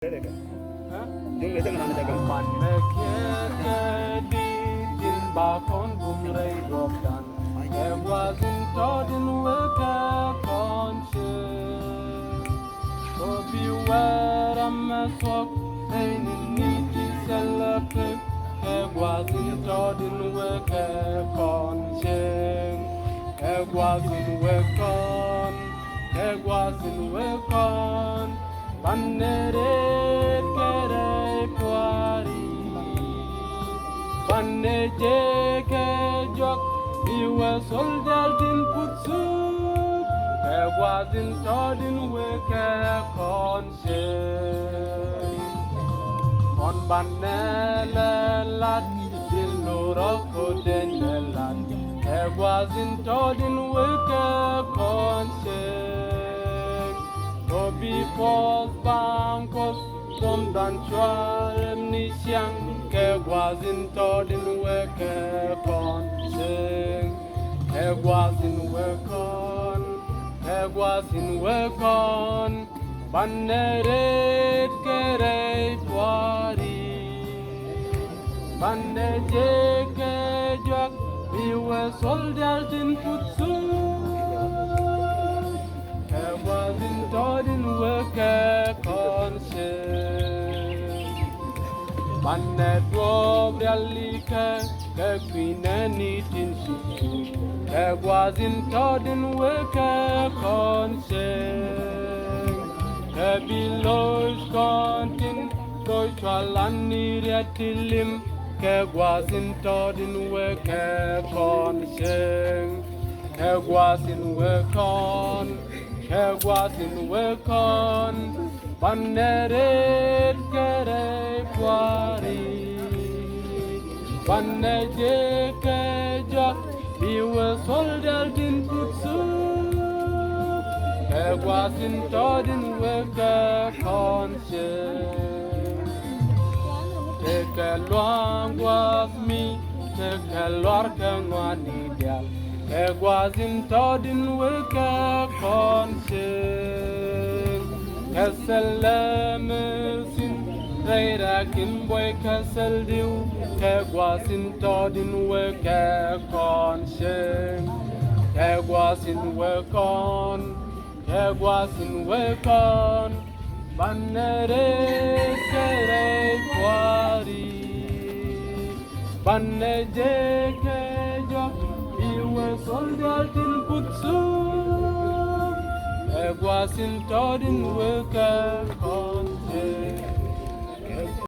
banɛ kiät diit in bakon bumrei dropdan wasn't taught in weka conscience. So beware a masok pain in niti selapik wasn't taught in weka conscience. Wasn't wekon wasn't wekon baneret kere kwari banne jeke jok iwe soldier din putsu wasn't taught in weke conscience. On banele lat dil noroko denelat wasn't taught in weke conscience. To be false bankos from danchuar nisiang wasn't taught in weke conscience. wasn't wekon baneret kere twari banne jeke jok iwe soldier din putsu wasn't taught in weke conscience. Banne dwob realike kwineni tin suku wasn't taught in weke conscience. Bilosh kontin doichwalani riatilim wasn't taught in weke conscience. wasn't wekon baneret kere kwari banne jeke jak iwe soldier din putsu wasn't taught in weke conscience. Take a long was me, take a lark and one ideal. Wasn't taught in weke conscience. Kasalamesin, Rairakin boy Castle dew. Wasn't taught in weke conscience. Wasn't wekon baneret kere kwari banne jeke jok iwe soldier din putsu wasn't taught in weke